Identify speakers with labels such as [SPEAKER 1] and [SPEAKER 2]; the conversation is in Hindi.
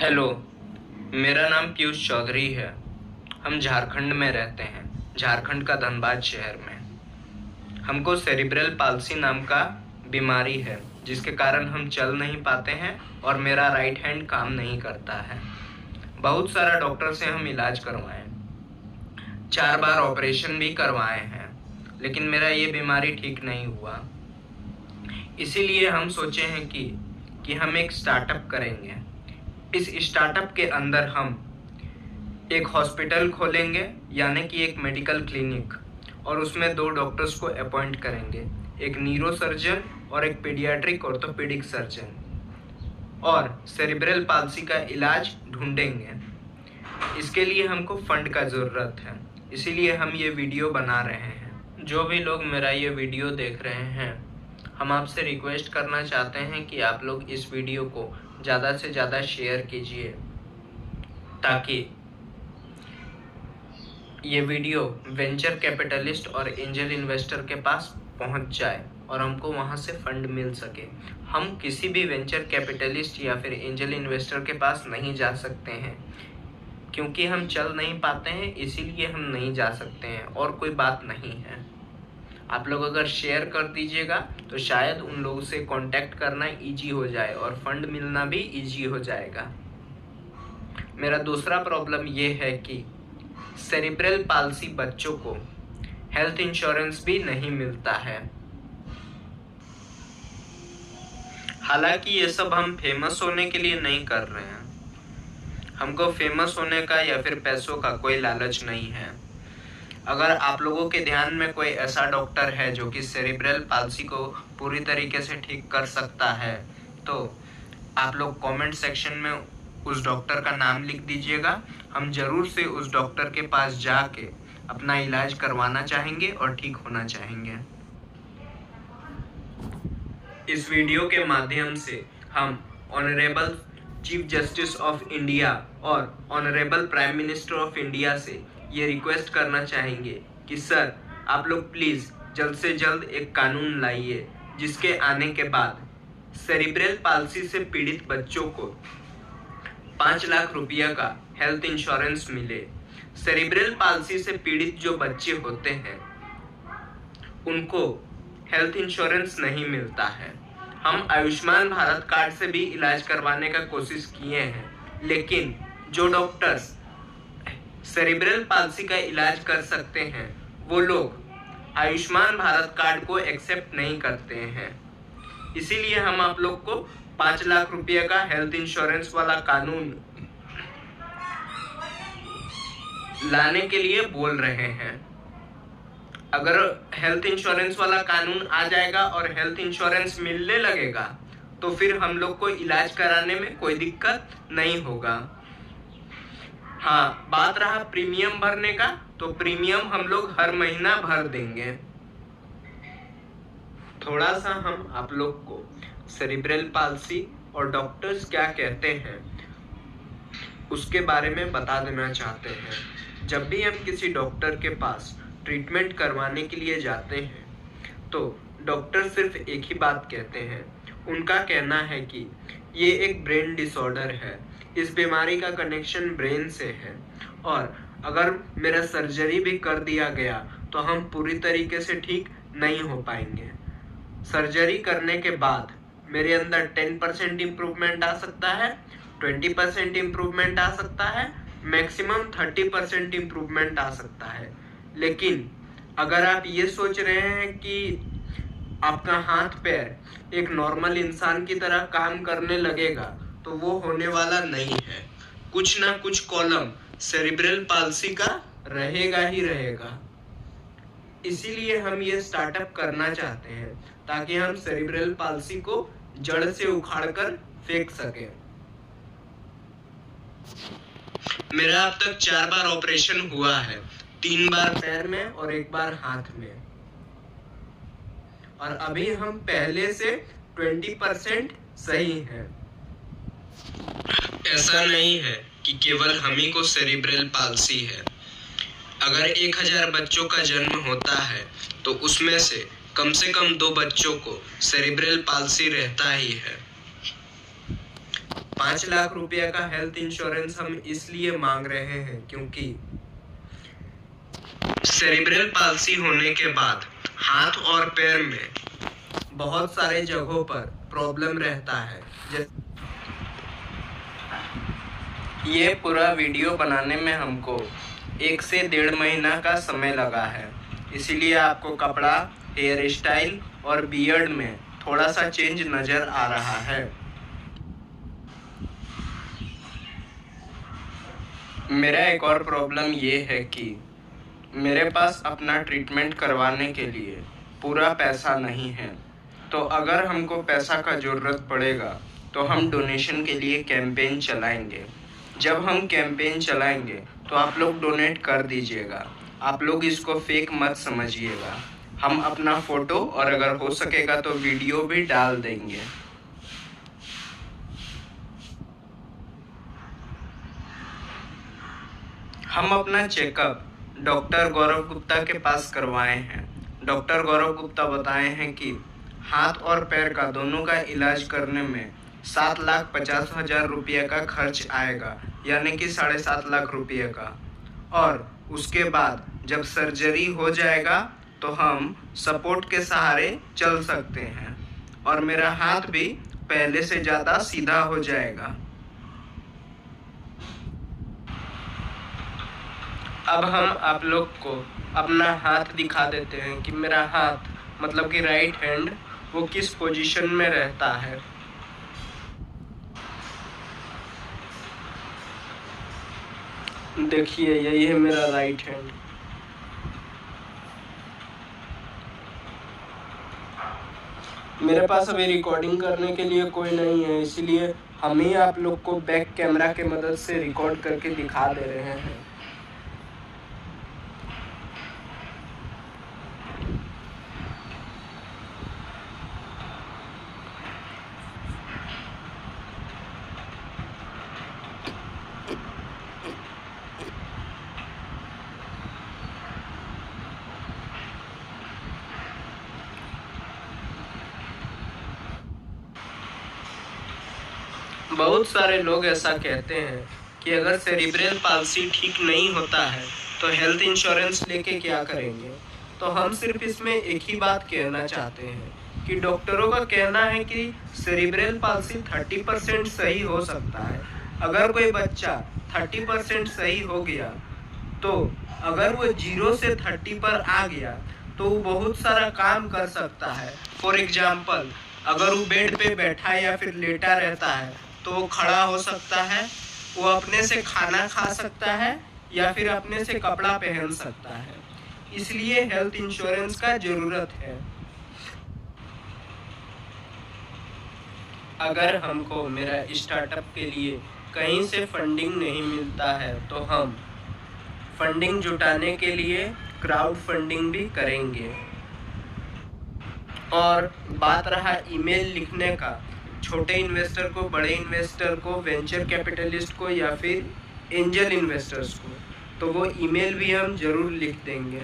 [SPEAKER 1] हेलो, मेरा नाम पीयूष चौधरी है। हम झारखंड में रहते हैं, झारखंड का धनबाद शहर में। हमको सेरिब्रल पाल्सी नाम का बीमारी है, जिसके कारण हम चल नहीं पाते हैं और मेरा राइट हैंड काम नहीं करता है। बहुत सारा डॉक्टर से हम इलाज करवाए, 4 बार ऑपरेशन भी करवाए हैं, लेकिन मेरा ये बीमारी ठीक नहीं हुआ। इसीलिए हम सोचे हैं कि हम एक स्टार्टअप करेंगे। इस स्टार्टअप के अंदर हम एक हॉस्पिटल खोलेंगे, यानी कि एक मेडिकल क्लिनिक, और उसमें 2 डॉक्टर्स को अपॉइंट करेंगे, एक न्यूरो सर्जन और एक पीडियाट्रिक ऑर्थोपेडिक सर्जन, और सेरिब्रल पाल्सी का इलाज ढूंढेंगे। इसके लिए हमको फंड का ज़रूरत है, इसीलिए हम ये वीडियो बना रहे हैं। जो भी लोग मेरा ये वीडियो देख रहे हैं, हम आपसे रिक्वेस्ट करना चाहते हैं कि आप लोग इस वीडियो को ज़्यादा से ज़्यादा शेयर कीजिए, ताकि ये वीडियो वेंचर कैपिटलिस्ट और एंजल इन्वेस्टर के पास पहुंच जाए और हमको वहां से फंड मिल सके। हम किसी भी वेंचर कैपिटलिस्ट या फिर एंजल इन्वेस्टर के पास नहीं जा सकते हैं, क्योंकि हम चल नहीं पाते हैं, इसीलिए हम नहीं जा सकते हैं, और कोई बात नहीं है। आप लोग अगर शेयर कर दीजिएगा तो शायद उन लोगों से कांटेक्ट करना इजी हो जाए और फंड मिलना भी इजी हो जाएगा। मेरा दूसरा प्रॉब्लम ये है कि सेरिब्रल पाल्सी बच्चों को हेल्थ इंश्योरेंस भी नहीं मिलता है। हालांकि ये सब हम फेमस होने के लिए नहीं कर रहे हैं। हमको फेमस होने का या फिर पैसों का कोई लालच नहीं है। अगर आप लोगों के ध्यान में कोई ऐसा डॉक्टर है जो कि सेरिब्रल पाल्सी को पूरी तरीके से ठीक कर सकता है, तो आप लोग कमेंट सेक्शन में उस डॉक्टर का नाम लिख दीजिएगा। हम जरूर से उस डॉक्टर के पास जाके अपना इलाज करवाना चाहेंगे और ठीक होना चाहेंगे। इस वीडियो के माध्यम से हम honourable chief justice of India और honourable prime minister of India से ये रिक्वेस्ट करना चाहेंगे कि सर, आप लोग प्लीज़ जल्द से जल्द एक कानून लाइए, जिसके आने के बाद सेरिब्रल पाल्सी से पीड़ित बच्चों को 5 लाख रुपया का हेल्थ इंश्योरेंस मिले। सेरिब्रल पाल्सी से पीड़ित जो बच्चे होते हैं, उनको हेल्थ इंश्योरेंस नहीं मिलता है। हम आयुष्मान भारत कार्ड से भी इलाज करवाने का कोशिश किए हैं, लेकिन जो डॉक्टर्स सेरिब्रल पाल्सी का इलाज कर सकते हैं, वो लोग आयुष्मान भारत कार्ड को एक्सेप्ट नहीं करते हैं। इसीलिए हम आप लोग को 5 लाख रुपये का हेल्थ इंश्योरेंस वाला कानून लाने के लिए बोल रहे हैं। अगर हेल्थ इंश्योरेंस वाला कानून आ जाएगा और हेल्थ इंश्योरेंस मिलने लगेगा, तो फिर हम लोग को इलाज कराने में कोई दिक्कत नहीं होगा। हाँ, बात रहा प्रीमियम भरने का, तो प्रीमियम हम लोग हर महीना भर देंगे। थोड़ा सा हम आप लोग को सेरिब्रल पाल्सी और डॉक्टर्स क्या कहते हैं उसके बारे में बता देना चाहते हैं। जब भी हम किसी डॉक्टर के पास ट्रीटमेंट करवाने के लिए जाते हैं, तो डॉक्टर सिर्फ एक ही बात कहते हैं। उनका कहना है कि ये एक ब्रेन डिसऑर्डर है, इस बीमारी का कनेक्शन ब्रेन से है, और अगर मेरा सर्जरी भी कर दिया गया तो हम पूरी तरीके से ठीक नहीं हो पाएंगे। सर्जरी करने के बाद मेरे अंदर 10% इम्प्रूवमेंट आ सकता है, 20% इम्प्रूवमेंट आ सकता है, मैक्सिमम 30% इम्प्रूवमेंट आ सकता है। लेकिन अगर आप ये सोच रहे हैं कि आपका हाथ पैर एक नॉर्मल इंसान की तरह काम करने लगेगा, तो वो होने वाला नहीं है। कुछ ना कुछ कॉलम सेरिब्रल पाल्सी का रहेगा ही रहेगा। इसीलिए हम ये स्टार्टअप करना चाहते हैं, ताकि हम सेरिब्रल पाल्सी को जड़ से उखाड़कर फेंक सकें। मेरा अब तक 4 बार ऑपरेशन हुआ है, 3 बार पैर में और 1 बार हाथ में, और अभी हम पहले से 20% सही हैं। ऐसा नहीं है कि केवल हम ही को सेरिब्रल पाल्सी है। अगर 1000 बच्चों का जन्म होता है, तो उसमें से कम 2 बच्चों को सेरिब्रल पाल्सी रहता ही है। 5 लाख रुपए का हेल्थ इंश्योरेंस हम इसलिए मांग रहे हैं क्योंकि सेरिब्रल पाल्सी होने के बाद हाथ और पैर में बहुत सारे जगहों पर प्रॉब्लम रहता है। ये पूरा वीडियो बनाने में हमको 1 से 1.5 महीना का समय लगा है, इसीलिए आपको कपड़ा, हेयर स्टाइल और बियर्ड में थोड़ा सा चेंज नज़र आ रहा है। मेरा एक और प्रॉब्लम ये है कि मेरे पास अपना ट्रीटमेंट करवाने के लिए पूरा पैसा नहीं है, तो अगर हमको पैसा का ज़रूरत पड़ेगा तो हम डोनेशन के लिए कैंपेन चलाएंगे। जब हम कैंपेन चलाएंगे तो आप लोग डोनेट कर दीजिएगा। आप लोग इसको फेक मत समझिएगा। हम अपना फ़ोटो और अगर हो सकेगा तो वीडियो भी डाल देंगे। हम अपना चेकअप डॉक्टर गौरव गुप्ता के पास करवाए हैं। डॉक्टर गौरव गुप्ता बताए हैं कि हाथ और पैर का दोनों का इलाज करने में 7,50,000 रुपये का खर्च आएगा, यानी कि 7.5 लाख रुपये का। और उसके बाद जब सर्जरी हो जाएगा तो हम सपोर्ट के सहारे चल सकते हैं और मेरा हाथ भी पहले से ज़्यादा सीधा हो जाएगा। अब हम आप लोग को अपना हाथ दिखा देते हैं कि मेरा हाथ मतलब कि राइट हैंड वो किस पोजीशन में रहता है। देखिए यही है मेरा राइट हैंड। मेरे पास अभी रिकॉर्डिंग करने के लिए कोई नहीं है, इसलिए हम ही आप लोग को बैक कैमरा के मदद से रिकॉर्ड करके दिखा दे रहे हैं। बहुत सारे लोग ऐसा कहते हैं कि अगर सेरिब्रल पाल्सी ठीक नहीं होता है तो हेल्थ इंश्योरेंस लेके क्या करेंगे। तो हम सिर्फ इसमें एक ही बात कहना चाहते हैं कि डॉक्टरों का कहना है कि सेरिब्रल पाल्सी 30% सही हो सकता है। अगर कोई बच्चा 30% सही हो गया तो अगर वो 0 से 30 पर आ गया तो वो बहुत सारा काम कर सकता है। फॉर एग्जाम्पल, अगर वो बेड पे बैठा या फिर लेटा रहता है तो वो खड़ा हो सकता है, वो अपने से खाना खा सकता है या फिर अपने से कपड़ा पहन सकता है। इसलिए हेल्थ इंश्योरेंस का ज़रूरत है। अगर हमको मेरा स्टार्टअप के लिए कहीं से फंडिंग नहीं मिलता है तो हम फंडिंग जुटाने के लिए क्राउड फंडिंग भी करेंगे। और बात रहा ईमेल लिखने का, छोटे इन्वेस्टर को, बड़े इन्वेस्टर को, वेंचर कैपिटलिस्ट को या फिर एंजल इन्वेस्टर्स को, तो वो ईमेल भी हम ज़रूर लिख देंगे।